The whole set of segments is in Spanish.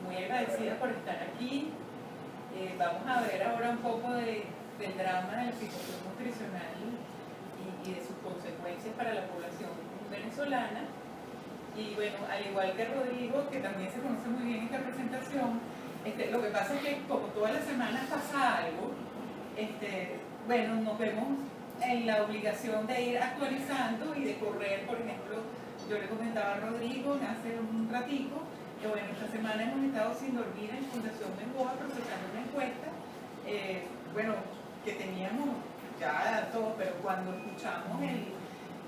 muy agradecida por estar aquí. Vamos a ver ahora un poco del drama de la situación nutricional y de sus consecuencias para la población venezolana. Y bueno, al igual que Rodrigo, que también se conoce muy bien esta presentación, lo que pasa es que como todas las semanas pasa algo, bueno, nos vemos en la obligación de ir actualizando y de correr. Por ejemplo, yo le comentaba a Rodrigo hace un ratico que bueno, esta semana hemos estado sin dormir en Fundación Bengoa procesando una encuesta, bueno, que teníamos ya todo, pero cuando escuchamos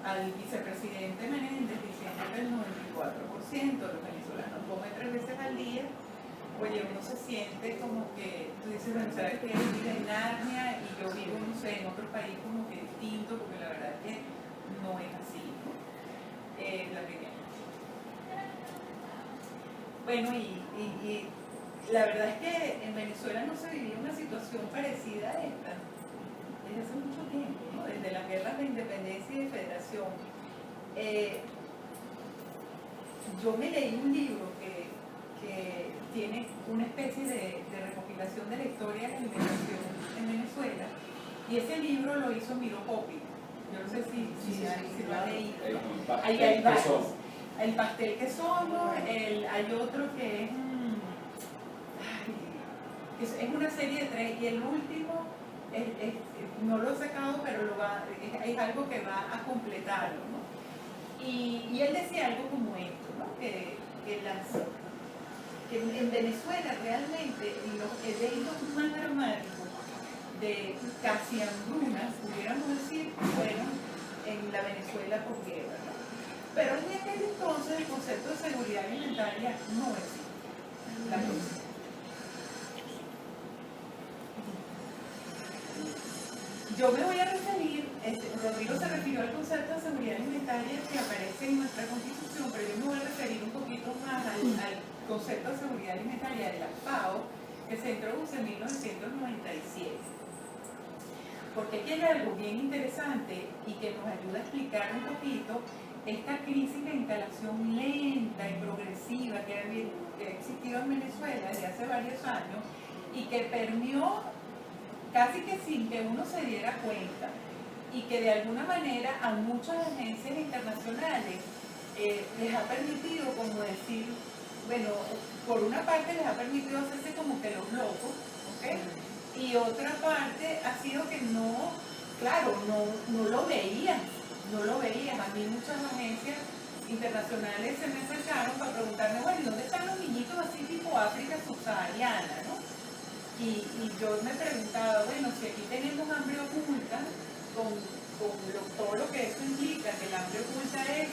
al vicepresidente Menéndez diciendo que el 94% de los venezolanos come 3 veces al día, oye, uno se siente como que, tú dices, bueno, ¿sabes qué? Yo vivo en Narnia y yo vivo, no sé, en otro país como que distinto, porque la verdad es que no es así, ¿no? La primera. Bueno, y la verdad es que en Venezuela no se vivía una situación parecida a esta desde hace mucho tiempo, ¿no? Desde las guerras de independencia y de federación. Yo me leí un libro que tiene una especie de recopilación de la historia de la inmigración en Venezuela, y ese libro lo hizo Miro Popi. Yo no sé si lo ha leído. Ahí hay varios. El pastel que somos, hay otro que es una serie de 3, y el último no lo he sacado, pero es algo que va a completarlo, ¿no? Y él decía algo como esto, ¿no? que en Venezuela realmente los eventos más dramáticos de casi hambrunas, pudiéramos decir, fueron en la Venezuela posguerra, ¿no? Pero en aquel entonces el concepto de seguridad alimentaria no existía. Yo me voy a referir, Rodrigo se refirió al concepto de seguridad alimentaria que aparece en nuestra Constitución, pero yo me voy a referir un poquito más al concepto de seguridad alimentaria de la FAO, que se introduce en 1997. Porque aquí hay algo bien interesante y que nos ayuda a explicar un poquito esta crisis de instalación lenta y progresiva que ha existido en Venezuela desde hace varios años y que permeó casi que sin que uno se diera cuenta, y que de alguna manera a muchas agencias internacionales les ha permitido, como decir, bueno, por una parte les ha permitido hacerse como que los locos, ¿ok? Y otra parte ha sido que no, claro, no lo veían. A mí muchas agencias internacionales se me acercaron para preguntarme, bueno, ¿y dónde están los niñitos así tipo África subsahariana, ¿no? Y yo me preguntaba, bueno, si aquí tenemos hambre oculta, con todo lo que eso implica, que el hambre oculta es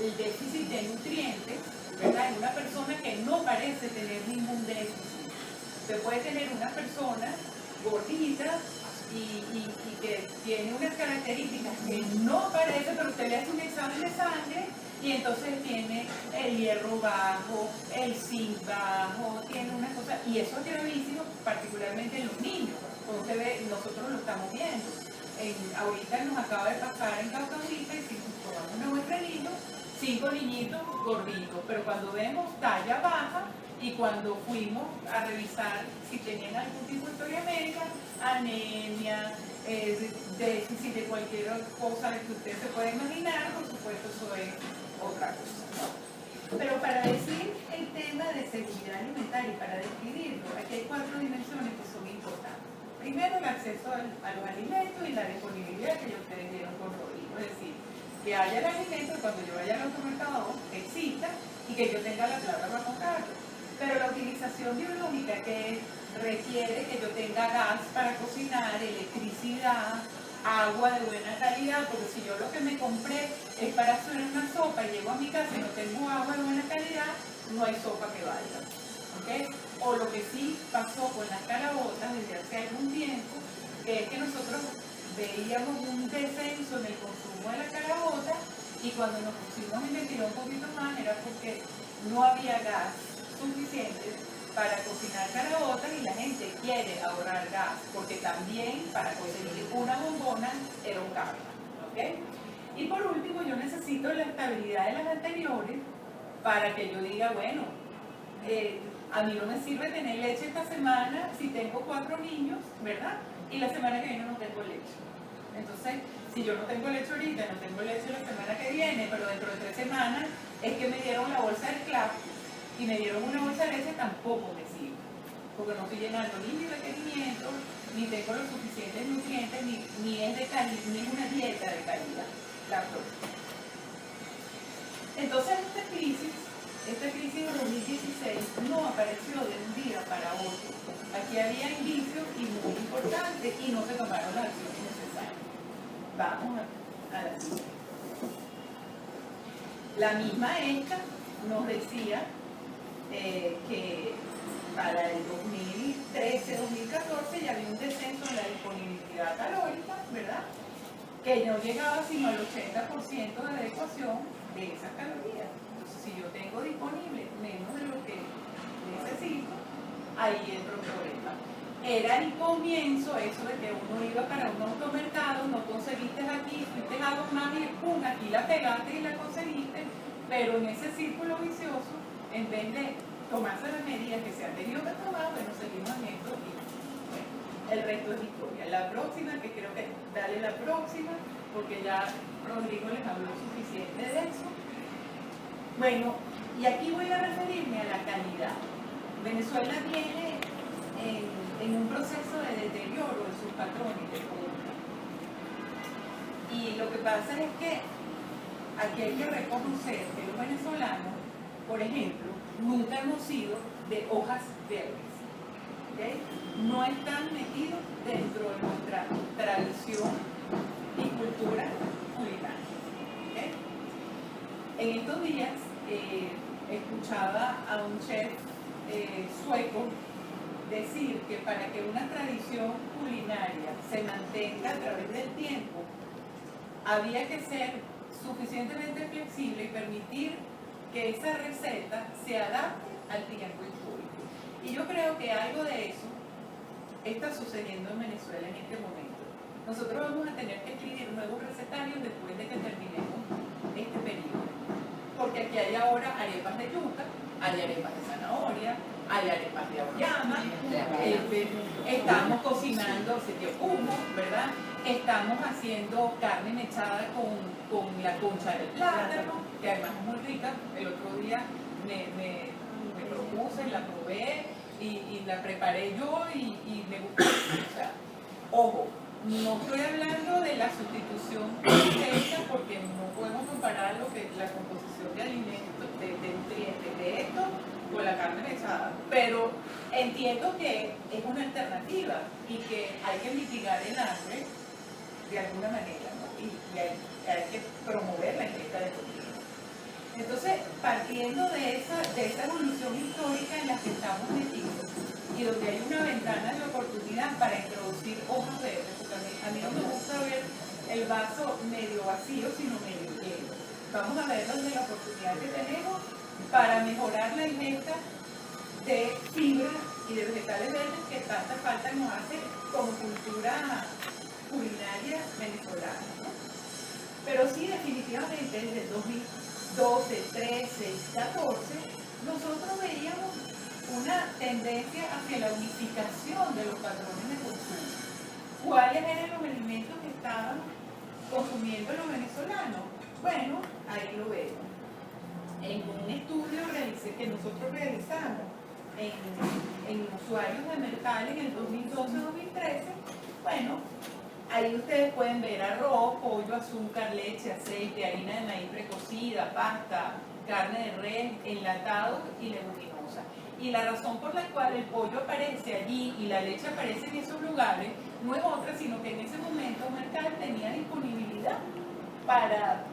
el déficit de nutrientes, ¿verdad? En una persona que no parece tener ningún déficit. Usted puede tener una persona gordita y que tiene unas características que no parece, pero usted le hace un examen de sangre y entonces tiene el hierro bajo, el zinc bajo, tiene una cosa, y eso es gravísimo, particularmente en los niños. Como usted ve, nosotros lo estamos viendo. Ahorita nos acaba de pasar en Caucahuita y si tomamos una muestra de niños, 5 niñitos gorditos, pero cuando vemos talla baja y cuando fuimos a revisar si tenían algún tipo de historia médica, anemia, déficit de cualquier cosa que usted se pueda imaginar, por supuesto eso es otra cosa, ¿no? Pero para decir el tema de seguridad alimentaria y para describirlo, aquí hay 4 dimensiones que son importantes. Primero, el acceso a los alimentos y la disponibilidad que ya ustedes vieron con Rodrigo, es decir, que haya el alimento cuando yo vaya al automercado, que exista y que yo tenga la plata para comprarlo. Pero la utilización biológica que requiere que yo tenga gas para cocinar, electricidad, agua de buena calidad, porque si yo lo que me compré es para hacer una sopa y llego a mi casa y no tengo agua de buena calidad, no hay sopa que valga, ¿okay? O lo que sí pasó con las caraotas desde hace algún tiempo, que es que nosotros veíamos un descenso en el consumo de la caraota, y cuando nos pusimos a investigar un poquito más era porque no había gas suficiente para cocinar caraotas y la gente quiere ahorrar gas, porque también para conseguir una bombona era un cambio, ¿ok? Y por último, yo necesito la estabilidad de las anteriores para que yo diga, bueno, a mí no me sirve tener leche esta semana si tengo 4 niños, ¿verdad? Y la semana que viene no tengo leche. Entonces, si yo no tengo leche ahorita, no tengo leche la semana que viene, pero dentro de 3 semanas es que me dieron la bolsa del CLAP y me dieron una bolsa de leche, tampoco me sirve. Porque no estoy llenando ni mis requerimientos, ni tengo los suficientes nutrientes, ni es de calidad, ni es una dieta de calidad la próxima. Entonces esta crisis de 2016 no apareció de un día para otro. Aquí había indicios y muy importantes y no se tomaron las acciones necesarias. Vamos a la siguiente. La misma esta nos decía que para el 2013-2014 ya había un descenso en la disponibilidad calórica, ¿verdad? Que no llegaba sino al 80% de adecuación de esas calorías. Entonces, si yo tengo disponible menos de lo que necesito, ahí entra un problema. Era el comienzo eso de que uno iba para un automercado, no conseguiste aquí, fuiste a dos más y pum, aquí la pegaste y la conseguiste, pero en ese círculo vicioso, en vez de tomarse las medidas que se han tenido que tomar, bueno, seguimos en esto y bueno, el resto es historia. La próxima, que creo que dale la próxima, porque ya Rodrigo les habló suficiente de eso. Bueno, y aquí voy a referirme a la calidad. Venezuela viene en un proceso de deterioro de sus patrones de compra. Y lo que pasa es que aquí hay que reconocer que los venezolanos, por ejemplo, nunca hemos sido de hojas verdes. ¿Okay? No están metidos dentro de nuestra tradición y cultura culinaria. ¿Okay? En estos días escuchaba a un chef sueco decir que para que una tradición culinaria se mantenga a través del tiempo, había que ser suficientemente flexible y permitir que esa receta se adapte al tiempo histórico. Y yo creo que algo de eso está sucediendo en Venezuela en este momento. Nosotros vamos a tener que escribir nuevos recetarios después de que terminemos este periodo. Porque aquí hay ahora arepas de yuca, hay arepas de zanahoria, hay arepas de auyama, estamos cocinando humo, ¿verdad? Estamos haciendo carne mechada con la concha del plátano, que además es muy rica. El otro día me propuse, la probé y la preparé yo y me gustó. O sea, ojo, no estoy hablando de la sustitución proteica porque no podemos comparar lo que la composición de alimentos, de nutrientes de esto con la carne mechada, pero entiendo que es una alternativa y que hay que mitigar el hambre de alguna manera, ¿no? Y hay que promover la ingesta de proteínas. Entonces, partiendo de esa evolución histórica en la que estamos metidos y donde hay una ventana de oportunidad para introducir hojas verdes, porque a mí no me gusta ver el vaso medio vacío, sino medio lleno. Vamos a ver desde la oportunidad que tenemos para mejorar la ingesta de fibra y de vegetales verdes que tanta falta nos hace como cultura culinaria venezolana, ¿no? Pero sí, definitivamente desde el 2012, 13 y 14 nosotros veíamos una tendencia hacia la unificación de los patrones de consumo. ¿Cuáles eran los alimentos que estaban consumiendo los venezolanos? Bueno, ahí lo vemos. En un estudio que nosotros realizamos en usuarios de Mercal en el 2012-2013, bueno, ahí ustedes pueden ver arroz, pollo, azúcar, leche, aceite, harina de maíz precocida, pasta, carne de res, enlatado y leguminosa. Y la razón por la cual el pollo aparece allí y la leche aparece en esos lugares no es otra, sino que en ese momento Mercal tenía disponibilidad para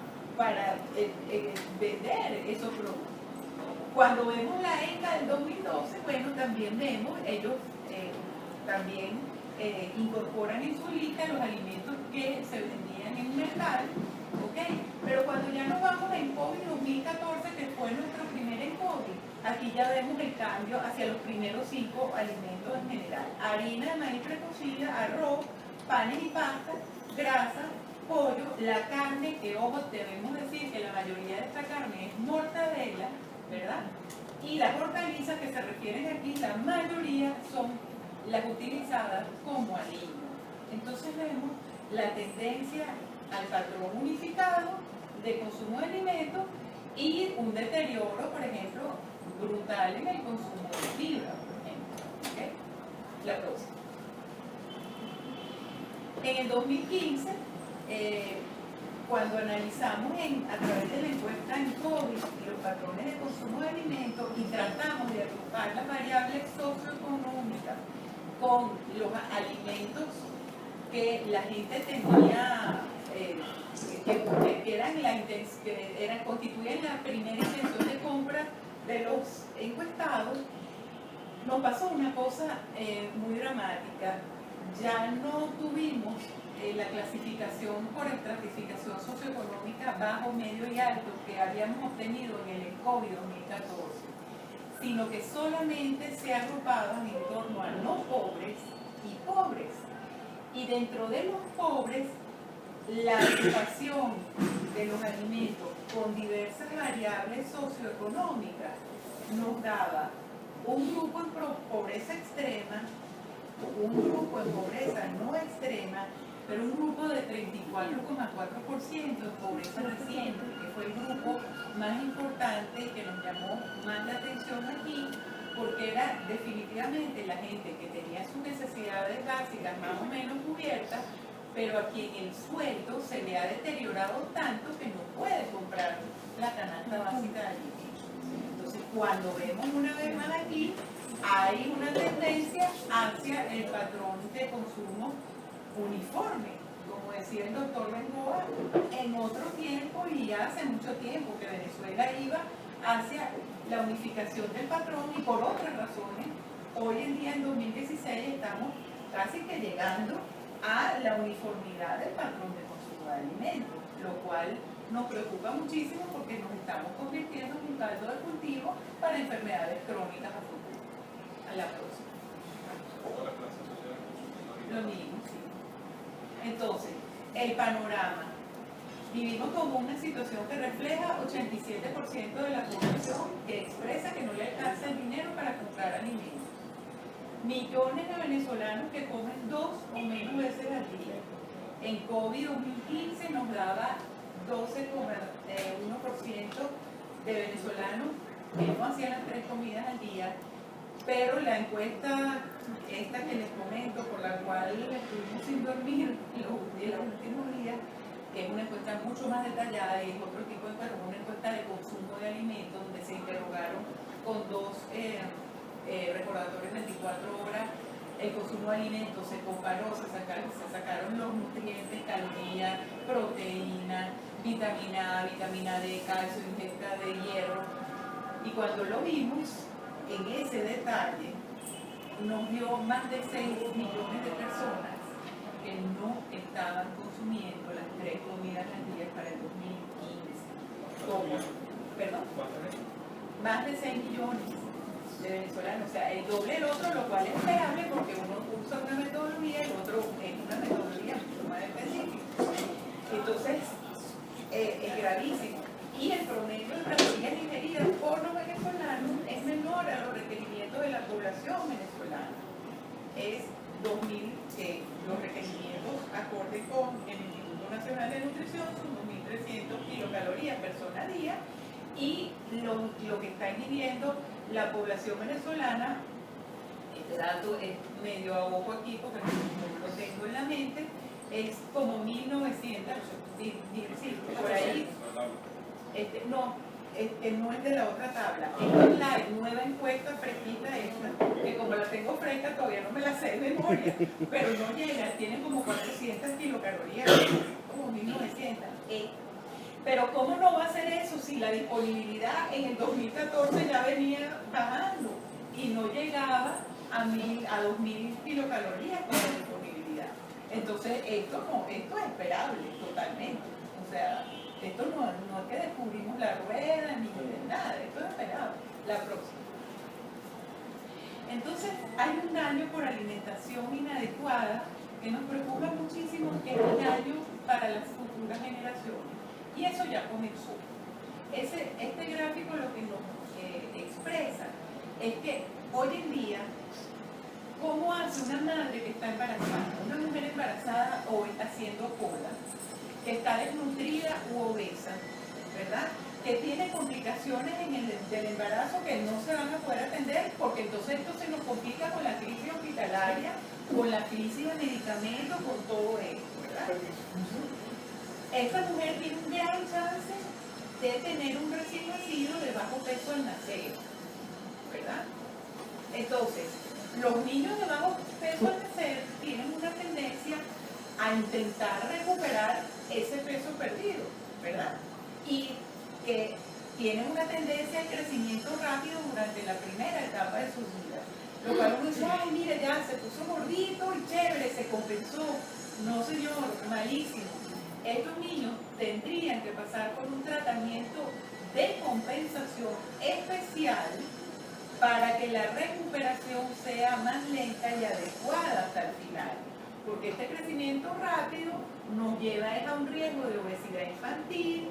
vender esos productos. Cuando vemos la ENCA del 2012, bueno, también vemos, ellos también incorporan en su lista los alimentos que se vendían en Mercal, ¿ok? Pero cuando ya nos vamos a COVID 2014, que fue nuestro primer COVID, aquí ya vemos el cambio hacia los primeros 5 alimentos en general. Harina de maíz precocida, arroz, panes y pastas, grasa, pollo, la carne, que ojo, debemos decir que la mayoría de esta carne es mortadela, ¿verdad? Y las hortalizas que se refieren aquí, la mayoría son las utilizadas como alimento. Entonces vemos la tendencia al patrón unificado de consumo de alimentos y un deterioro, por ejemplo, brutal en el consumo de fibra, por ejemplo. ¿Okay? La próxima. En el 2015, cuando analizamos a través de la encuesta en COVID los patrones de consumo de alimentos y tratamos de agrupar las variables socioeconómicas con los alimentos que la gente tenía, que constituían la primera intención de compra de los encuestados, nos pasó una cosa muy dramática. Ya no tuvimos la clasificación por estratificación socioeconómica bajo, medio y alto que habíamos obtenido en el COVID 2014, sino que solamente se agrupaban en torno a no pobres y pobres. Y dentro de los pobres, la agrupación de los alimentos con diversas variables socioeconómicas nos daba un grupo en pobreza extrema, un grupo en pobreza no extrema, pero un grupo de 34,4% en pobreza reciente, que fue el grupo más importante y que nos llamó más la atención aquí, porque era definitivamente la gente que tenía sus necesidades básicas más o menos cubiertas, pero a quien el sueldo se le ha deteriorado tanto que no puede comprar la canasta básica de alimentos. Entonces, cuando vemos una vez más aquí, hay una tendencia hacia el patrón de consumo uniforme, como decía el doctor Bengoa, en otro tiempo y hace mucho tiempo que Venezuela iba hacia la unificación del patrón y por otras razones, hoy en día en 2016 estamos casi que llegando a la uniformidad del patrón de consumo de alimentos, lo cual nos preocupa muchísimo porque nos estamos convirtiendo en un caldo de cultivo para enfermedades crónicas a futuro. A la próxima. Lo mismo, sí. Entonces, el panorama. Vivimos como una situación que refleja 87% de la población que expresa que no le alcanza el dinero para comprar alimentos. Millones de venezolanos que comen 2 o menos veces al día. En COVID 2015 nos daba 12,1% de venezolanos que no hacían las 3 comidas al día, pero la encuesta esta que les comento, por la cual estuvimos sin dormir los últimos días, que es una encuesta mucho más detallada y es otro tipo de encuesta, una encuesta de consumo de alimentos, donde se interrogaron con 2 recordatorios 24 horas el consumo de alimentos, se comparó, se sacaron los nutrientes, calorías, proteína, vitamina A, vitamina D, calcio, ingesta de hierro, y cuando lo vimos en ese detalle, nos dio más de 6 millones de personas que no estaban consumiendo las 3 comidas al día para el 2015. ¿Cómo? ¿Perdón? Más de 6 millones de venezolanos, o sea, el doble del otro, lo cual es esperable porque uno usa una metodología y el otro es una metodología mucho más específica. Entonces, es gravísimo. Y el promedio de calorías ingeridas por los venezolanos es menor a los requerimientos de la población venezolana. Es 2.000, los requerimientos acorde con el Instituto Nacional de Nutrición son 2.300 kilocalorías persona a día, y lo que está ingiriendo la población venezolana, este dato es medio a ojo aquí porque no lo tengo en la mente, es como 1.900, sí, por ahí. No es de la otra tabla, es la nueva encuesta fresquita esta, que como la tengo fresca todavía no me la sé de memoria, pero no llega, tiene como 400 kilocalorías, como 1900. Pero ¿cómo no va a ser eso si la disponibilidad en el 2014 ya venía bajando y no llegaba a 2.000 kilocalorías con la disponibilidad? Entonces esto es esperable totalmente, o sea, esto no es que descubrimos la rueda ni nada, esto es esperable. La próxima. Entonces hay un daño por alimentación inadecuada que nos preocupa muchísimo, que es el daño para las futuras generaciones. Y eso ya comenzó. Este gráfico lo que nos expresa es que hoy en día, ¿cómo hace una madre que está embarazada? Una mujer embarazada hoy haciendo cola, que está desnutrida u obesa, ¿verdad? Que tiene complicaciones en del embarazo que no se van a poder atender, porque entonces esto se nos complica con la crisis hospitalaria, con la crisis de medicamentos, con todo esto, ¿verdad? Esta mujer tiene un gran chance de tener un recién nacido de bajo peso al nacer, ¿verdad? Entonces, los niños de bajo peso al nacer tienen una tendencia a intentar recuperar ese peso perdido, ¿verdad? Y que tienen una tendencia al crecimiento rápido durante la primera etapa de su vida. Lo cual uno dice, ay, mire, ya se puso gordito y chévere, se compensó. No, señor, malísimo. Estos niños tendrían que pasar por un tratamiento de compensación especial para que la recuperación sea más lenta y adecuada hasta el final. Porque este crecimiento rápido nos lleva a un riesgo de obesidad infantil,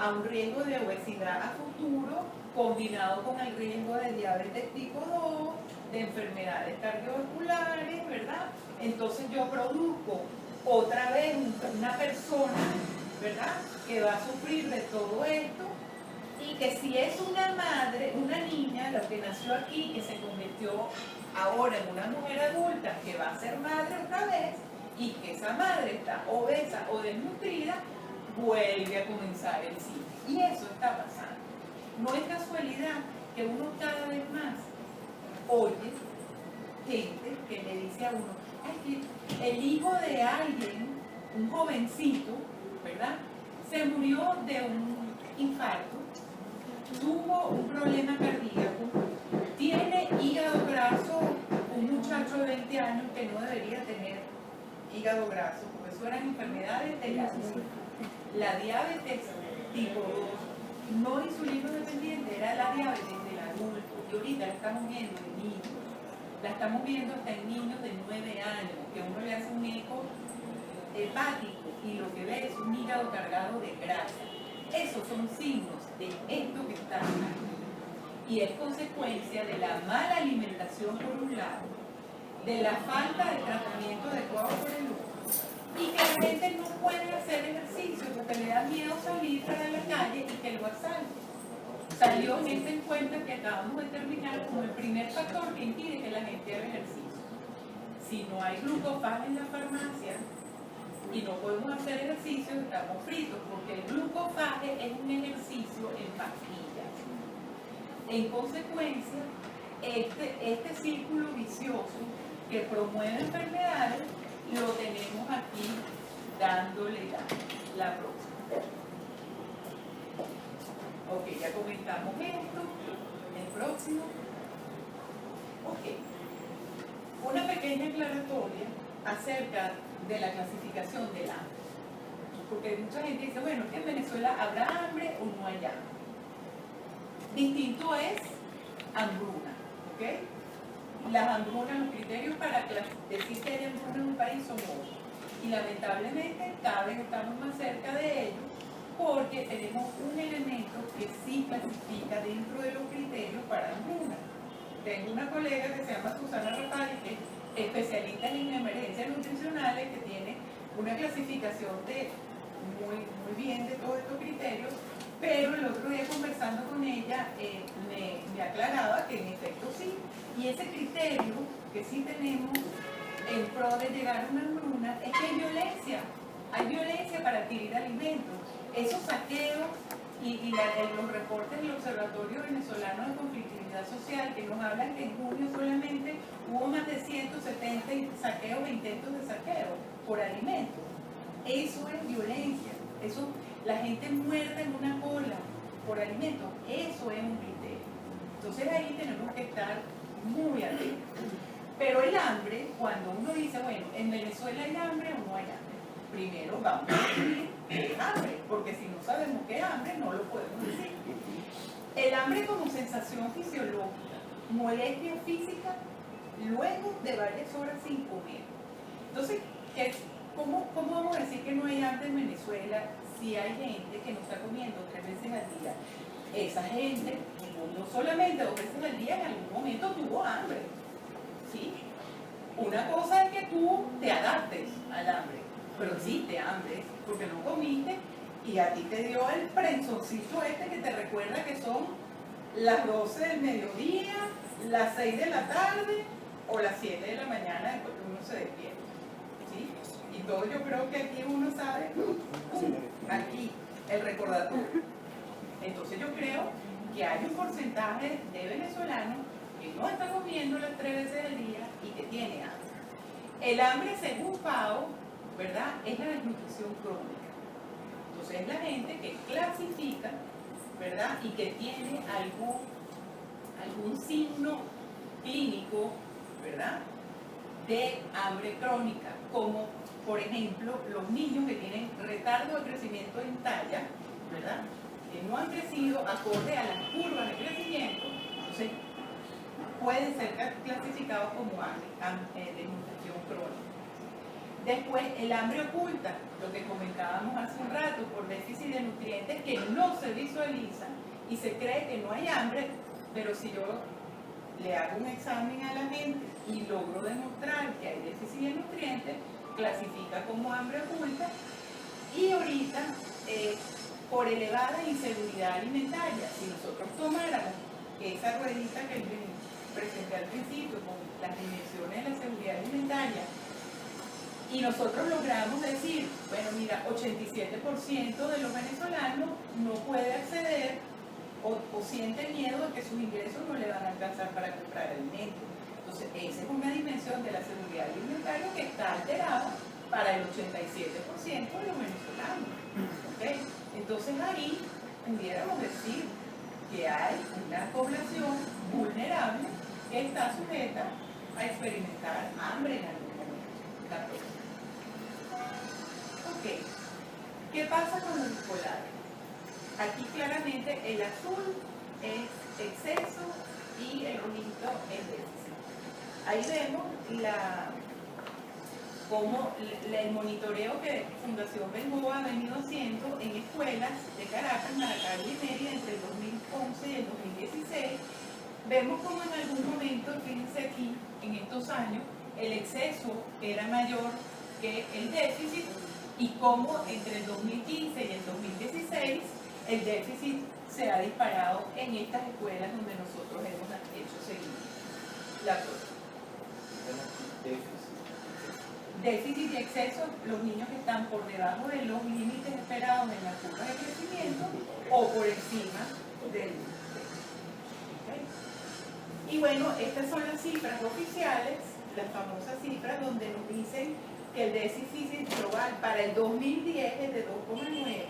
a un riesgo de obesidad a futuro, combinado con el riesgo de diabetes tipo 2, de enfermedades cardiovasculares, ¿verdad? Entonces yo produzco otra vez una persona, ¿verdad?, que va a sufrir de todo esto, y que si es una madre, una niña, la que nació aquí, que se convirtió ahora en una mujer adulta, que va a ser madre otra vez, y que esa madre está obesa o desnutrida, vuelve a comenzar el ciclo. Y eso está pasando. No es casualidad que uno cada vez más oye gente que le dice a uno, ay, que el hijo de alguien, un jovencito, ¿verdad?, se murió de un infarto, tuvo un problema cardíaco, tiene hígado graso, un muchacho de 20 años que no debería tener hígado graso, porque eso eran enfermedades de la diabetes tipo 2, no insulino dependiente, era la diabetes del adulto, y ahorita la estamos viendo en niños, la estamos viendo hasta en niños de 9 años, que uno le hace un eco hepático y lo que ve es un hígado cargado de grasa. Esos son signos de esto que está aquí, y es consecuencia de la mala alimentación por un lado, de la falta de tratamiento adecuado por el otro, y que la gente no puede hacer ejercicio porque le da miedo salir para la calle y que lo asalten. Salió en este encuentro que acabamos de terminar como el primer factor que impide que la gente haga ejercicio. Si no hay glucofagia en la farmacia y no podemos hacer ejercicio, estamos fritos, porque el glucofagia es un ejercicio en pastillas. En consecuencia, este círculo vicioso que promueve enfermedades, lo tenemos aquí dándole la próxima. Ok, ya comentamos esto. El próximo. Ok. Una pequeña aclaratoria acerca de la clasificación del hambre. Porque mucha gente dice, bueno, que en Venezuela habrá hambre o no hay hambre. Distinto es hambruna, ¿ok? Las hambrunas, los criterios para decir que hay hambruna en un país son otros. Y lamentablemente cada vez estamos más cerca de ellos, porque tenemos un elemento que sí clasifica dentro de los criterios para hambruna. Tengo una colega que se llama Susana Rapari, que es especialista en emergencias nutricionales, que tiene una clasificación de muy bien de todos estos criterios, pero el otro día conversando con ella me aclaraba que en efecto sí. Y ese criterio que sí tenemos en pro de llegar a una hambruna es que hay violencia para adquirir alimentos. Esos saqueos y los reportes del Observatorio Venezolano de Conflictividad Social, que nos hablan que en junio solamente hubo más de 170 saqueos e intentos de saqueo por alimentos. Eso es violencia. Eso, la gente muerta en una cola por alimentos, eso es un criterio. Entonces ahí tenemos que estar muy atentos. Pero el hambre, cuando uno dice, bueno, ¿en Venezuela hay hambre o no hay hambre? Primero vamos a definir qué es hambre, porque si no sabemos qué es hambre, no lo podemos decir. El hambre como sensación fisiológica, molestia física, luego de varias horas sin comer. Entonces, ¿cómo vamos a decir que no hay hambre en Venezuela sí hay gente que no está comiendo 3 veces al día. Esa gente, no solamente 2 veces al día, en algún momento tuvo hambre, ¿sí? Una cosa es que tú te adaptes al hambre, pero existe hambre, porque no comiste y a ti te dio el prensoncito este que te recuerda que son las 12 del mediodía, las 6 de la tarde o las 7 de la mañana después que uno se despierta, ¿sí? Y todo yo creo que aquí uno sabe, aquí, el recordatorio. Entonces yo creo que hay un porcentaje de venezolanos que no está comiendo las 3 veces al día y que tiene hambre. El hambre, según FAO, ¿verdad?, es la desnutrición crónica. Entonces es la gente que clasifica, ¿verdad?, y que tiene algún signo clínico, ¿verdad?, de hambre crónica, como por ejemplo los niños que tienen retardo de crecimiento en talla, ¿verdad?, que no han crecido acorde a las curvas de crecimiento, entonces pueden ser clasificados como desnutrición crónica. Después, el hambre oculta, lo que comentábamos hace un rato, por déficit de nutrientes que no se visualiza y se cree que no hay hambre, pero si yo le hago un examen a la gente y logro demostrar que hay déficit de nutrientes, clasifica como hambre oculta. Y ahorita, por elevada inseguridad alimentaria, si nosotros tomáramos esa ruedita que les presenté al principio con las dimensiones de la seguridad alimentaria y nosotros logramos decir, bueno, mira, 87% de los venezolanos no puede acceder o siente miedo de que sus ingresos no le van a alcanzar para comprar alimentos. Entonces, esa es una dimensión de la seguridad alimentaria que está alterada para el 87% de los venezolanos. ¿Okay? Entonces ahí pudiéramos decir que hay una población vulnerable que está sujeta a experimentar hambre en algún momento. Ok, ¿qué pasa con los escolares? Aquí claramente el azul es exceso y el rojito es déficit. Ahí vemos como el monitoreo que Fundación Bengoa ha venido haciendo en escuelas de Caracas, Maracaibo y Mérida entre el 2011 y el 2016. Vemos como en algún momento, fíjense aquí, en estos años, el exceso era mayor que el déficit y como entre el 2015 y el 2016 el déficit se ha disparado en estas escuelas donde nosotros hemos hecho seguimiento. La próxima. Déficit y exceso, los niños que están por debajo de los límites esperados en la curva de crecimiento o por encima del déficit. ¿Okay? Y bueno, estas son las cifras oficiales, las famosas cifras donde nos dicen que el déficit global para el 2010 es de 2,9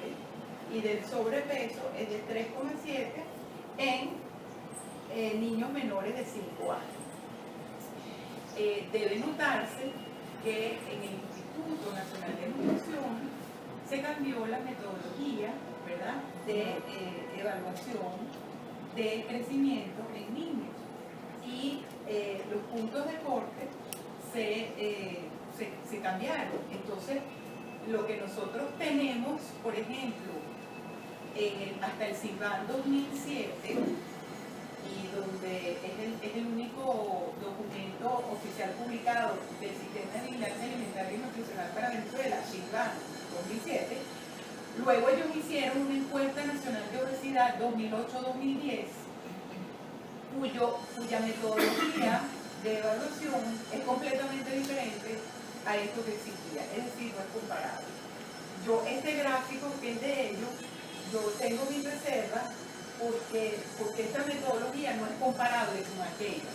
y del sobrepeso es de 3,7 en niños menores de 5 años. Debe notarse que en el Instituto Nacional de Nutrición se cambió la metodología, ¿verdad?, de evaluación de crecimiento en niños y los puntos de corte se cambiaron. Entonces, lo que nosotros tenemos, por ejemplo, hasta el CIVAN 2007, y donde es el único documento oficial publicado del Sistema de Vigilancia Alimentaria y Nutricional para Venezuela, CIVAN 2007, luego ellos hicieron una encuesta nacional de obesidad 2008-2010, cuya metodología de evaluación es completamente diferente a esto que existía, es decir, no es comparable. Este gráfico que es de ellos, yo tengo mis reservas porque esta metodología no es comparable con aquella.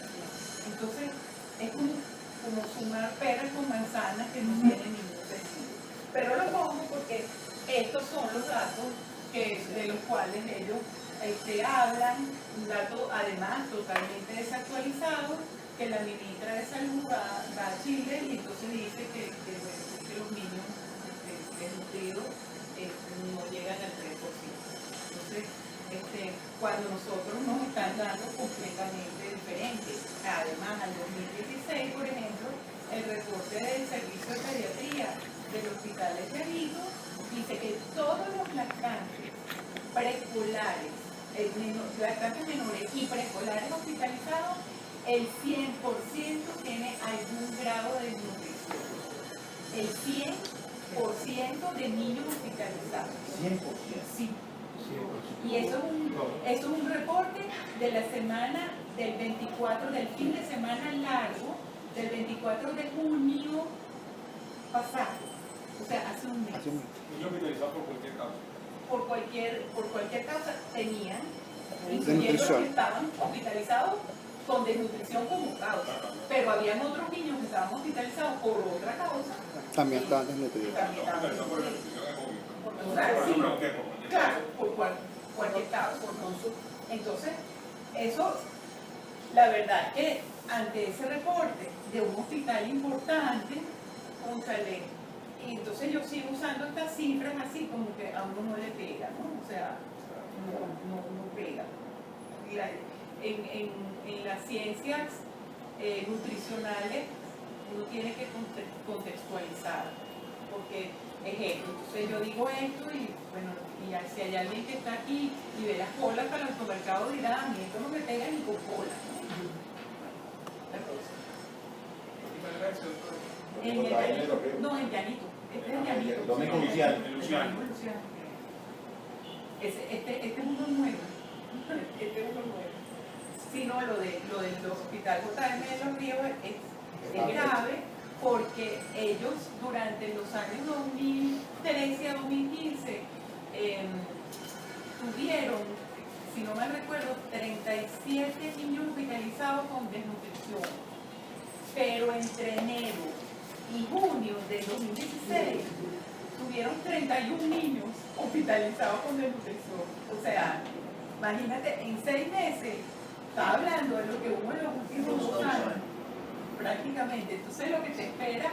Entonces, es como sumar peras con manzanas que no tienen ningún sentido. Pero lo pongo porque estos son los datos de los cuales ellos hablan, un dato además totalmente desactualizado, que la ministra de Salud va a Chile y entonces dice que los niños desnutridos no llegan al 3%. Entonces, cuando nosotros nos están dando completamente diferentes. Además, al 2016, por ejemplo, el reporte del Servicio de Pediatría del Hospital de Cerrito dice que todos los preescolares, lactantes menores y preescolares hospitalizados, el 100% tiene algún grado de desnutrición. El 100% de niños hospitalizados. 100%. Sí. Y eso es un reporte de la semana del 24, del fin de semana largo, del 24 de junio pasado. O sea, hace un mes. Niños hospitalizados por cualquier causa. Por cualquier causa tenían, incluyendo los que estaban hospitalizados con desnutrición como causa. Pero habían otros niños que estaban hospitalizados por otra causa. También estaban desnutridos. También estaban Por desnutridos. desnutrición de COVID. Claro, por cualquier causa, por consumo. Entonces, eso, la verdad es que ante ese reporte de un hospital importante, cónchale, y entonces yo sigo usando estas cifras así como que a uno no le pega, ¿no? O sea, no pega. En las ciencias nutricionales uno tiene que contextualizar, porque ejemplo, entonces yo digo esto y bueno, y si hay alguien que está aquí y ve las colas para el automercado dirá, a mí esto no me pega ni con cola, ¿no? La cosa. En Llanito. Este es Llanito. Domingo Luciano. Este es uno nuevo. Este es uno nuevo. Si no, lo del hospital JM de los Ríos es grave porque ellos durante los años 2013 a 2015 tuvieron, si no mal recuerdo, 37 niños hospitalizados con desnutrición. Pero entre enero y junio de 2016 tuvieron 31 niños hospitalizados con desnutrición. O sea, imagínate, en 6 meses, está hablando de lo que hubo en los últimos 2 años, prácticamente. Entonces lo que te espera,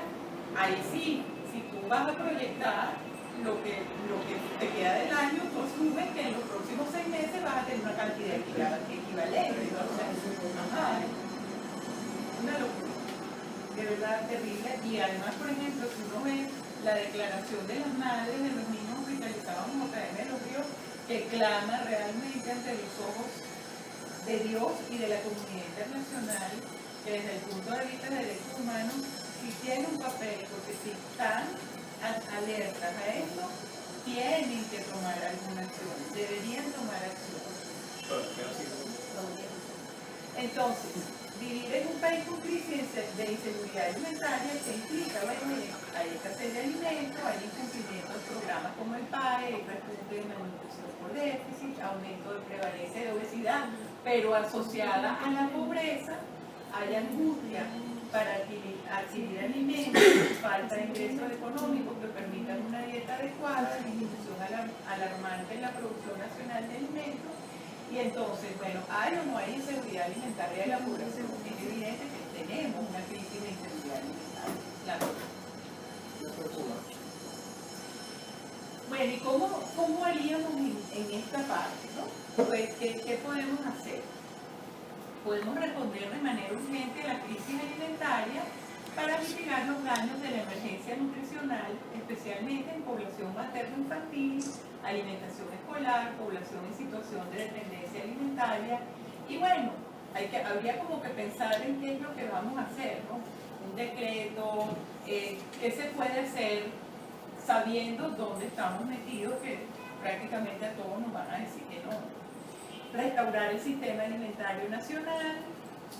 ahí sí, si tú vas a proyectar lo que te queda del año, tú asumes que en los próximos 6 meses vas a tener una cantidad equivalente. Una locura. De verdad terrible. Y además, por ejemplo, si uno ve la declaración de las madres de los niños hospitalizados en JM de los Ríos, que clama realmente ante los ojos de Dios y de la comunidad internacional, que desde el punto de vista de derechos humanos sí tienen un papel, porque si están alertas a esto, tienen que tomar alguna acción, deberían tomar acción. Entonces, vivir en un país con crisis de inseguridad alimentaria que implica, bueno, hay escasez de alimentos, hay incumplimiento de programas como el PAE, hay repunte de malnutrición por déficit, aumento de prevalencia de obesidad, pero asociada a la pobreza hay angustia para adquirir alimentos, falta de ingresos económicos que permitan una dieta adecuada, disminución alarmante en la producción nacional de alimentos. Y entonces, bueno, ¿hay o no hay inseguridad alimentaria de la población? Es evidente que tenemos una crisis de inseguridad alimentaria. Claro. Bueno, ¿y cómo haríamos en esta parte, ¿no? Pues, ¿qué podemos hacer? Podemos responder de manera urgente a la crisis alimentaria para mitigar los daños de la emergencia nutricional, especialmente en población materno-infantil, alimentación escolar, población en situación de dependencia alimentaria. Y bueno, habría como que pensar en qué es lo que vamos a hacer, ¿no? Un decreto, qué se puede hacer sabiendo dónde estamos metidos, que prácticamente a todos nos van a decir que no. Restaurar el sistema alimentario nacional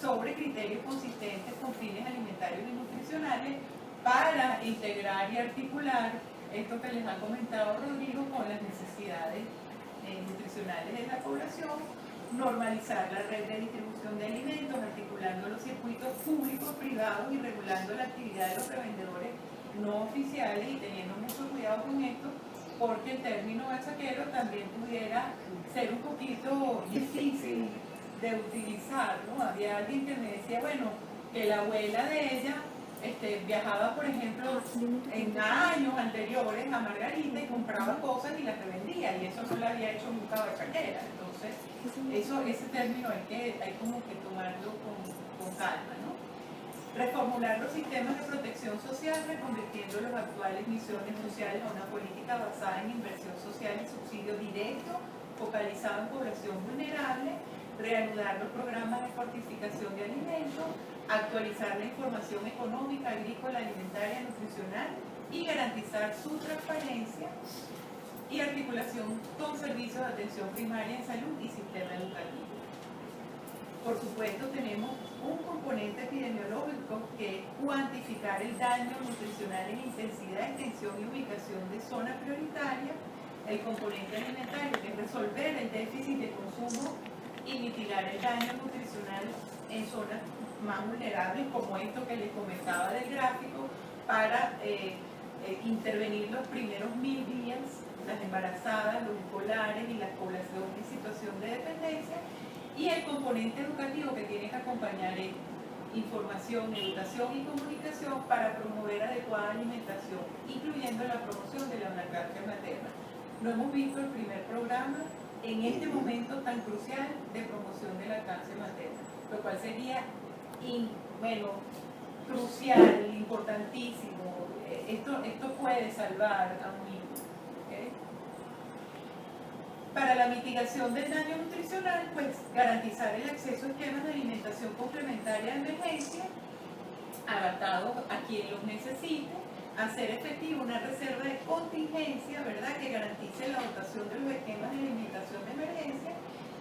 sobre criterios consistentes con fines alimentarios y nutricionales para integrar y articular esto que les ha comentado Rodrigo con las necesidades nutricionales de la población, normalizar la red de distribución de alimentos, articulando los circuitos públicos, privados y regulando la actividad de los revendedores no oficiales y teniendo mucho cuidado con esto, porque el término bachaquero también pudiera ser un poquito difícil de utilizar, ¿no? Había alguien que me decía, bueno, que la abuela de ella viajaba, por ejemplo, en años anteriores a Margarita y compraba cosas y las revendía, y eso no le había hecho nunca bachaquera. Entonces, ese término hay como que tomarlo con calma, ¿no? Reformular los sistemas de protección social, reconvirtiendo las actuales misiones sociales a una política basada en inversión social y subsidio directo focalizado en población vulnerable, reanudar los programas de fortificación de alimentos, actualizar la información económica, agrícola, alimentaria, nutricional y garantizar su transparencia y articulación con servicios de atención primaria en salud y sistema educativo. Por supuesto, tenemos un componente epidemiológico que es cuantificar el daño nutricional en intensidad, extensión y ubicación de zonas prioritarias, el componente alimentario que es resolver el déficit de consumo y mitigar el daño nutricional en zonas más vulnerables, como esto que les comentaba del gráfico, para intervenir los primeros 1000 días, las embarazadas, los escolares y la población en situación de dependencia, y el componente educativo que tiene que acompañar es información, educación y comunicación para promover adecuada alimentación, incluyendo la promoción de la lactancia materna. No hemos visto el primer programa en este momento tan crucial de promoción de lactancia materna, lo cual sería crucial, importantísimo. Esto puede salvar a un niño. ¿Okay? Para la mitigación del daño nutricional, pues garantizar el acceso a esquemas de alimentación complementaria de emergencia, adaptados a quien los necesite, hacer efectiva una reserva de contingencia, ¿verdad?, que garantice la dotación de los esquemas de alimentación de emergencia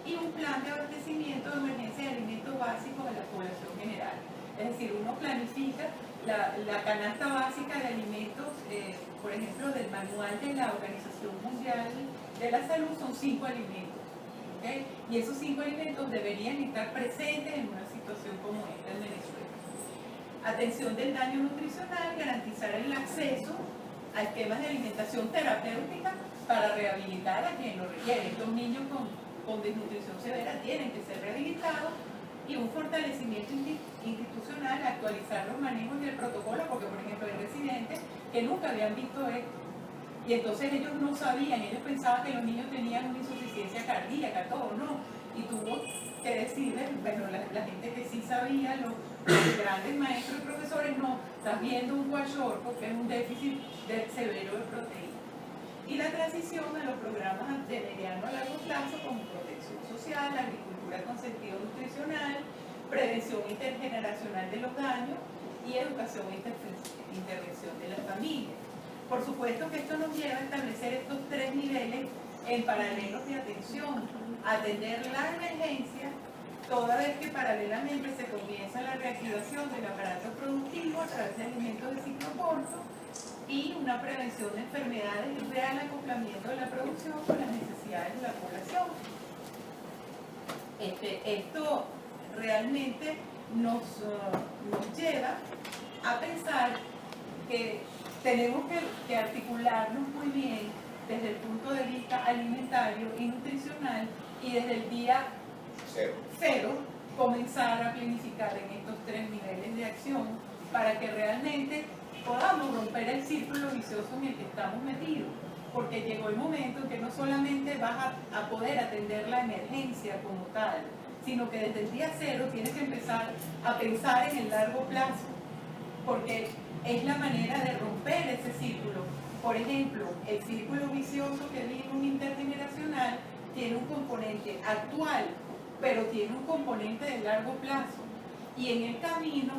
y un plan de abastecimiento de emergencia de alimentos básicos de la población general. Es decir, uno planifica la canasta básica de alimentos, por ejemplo, del manual de la Organización Mundial de la Salud, son 5 alimentos. ¿Okay? Y esos 5 alimentos deberían estar presentes en una situación como esta en Venezuela. Atención del daño nutricional, garantizar el acceso a esquemas de alimentación terapéutica para rehabilitar a quien lo requiere. Estos niños con desnutrición severa tienen que ser rehabilitados, y un fortalecimiento institucional, actualizar los manejos y el protocolo, porque por ejemplo hay residentes que nunca habían visto esto, y entonces ellos no sabían, ellos pensaban que los niños tenían una insuficiencia cardíaca, todo, no, y tuvo que decirles, bueno, la gente que sí sabía, los grandes maestros y profesores, no, estás viendo un kwashiorkor porque es un déficit severo de proteína. Y la transición a los programas de mediano a largo plazo como protección social, agricultura con sentido nutricional, prevención intergeneracional de los daños y educación e intervención de las familias. Por supuesto que esto nos lleva a establecer estos 3 niveles en paralelos de atención, atender la emergencia, toda vez que paralelamente se comienza la reactivación del aparato productivo a través de alimentos de ciclo corto, y una prevención de enfermedades y real acoplamiento de la producción con las necesidades de la población. Esto realmente nos lleva a pensar que tenemos que articularnos muy bien desde el punto de vista alimentario y nutricional, y desde el día cero comenzar a planificar en estos 3 niveles de acción para que realmente podamos romper el círculo vicioso en el que estamos metidos, porque llegó el momento en que no solamente vas a poder atender la emergencia como tal, sino que desde el día cero tienes que empezar a pensar en el largo plazo, porque es la manera de romper ese círculo. Por ejemplo, el círculo vicioso que vimos intergeneracional tiene un componente actual, pero tiene un componente de largo plazo, y en el camino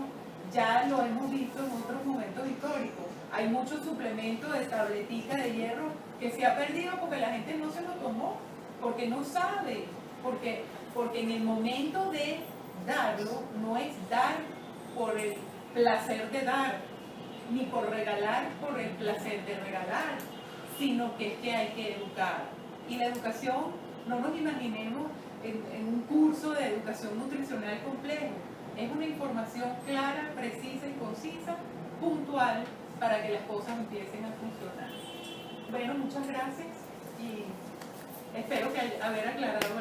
ya lo hemos visto en otros momentos históricos. Hay muchos suplementos de tabletica de hierro que se ha perdido porque la gente no se lo tomó, porque no sabe, porque en el momento de darlo no es dar por el placer de dar, ni por regalar por el placer de regalar, sino que es que hay que educar. Y la educación, no nos imaginemos en un curso de educación nutricional complejo. Es una información clara, precisa y concisa, puntual, para que las cosas empiecen a funcionar. Bueno, muchas gracias y espero que haber aclarado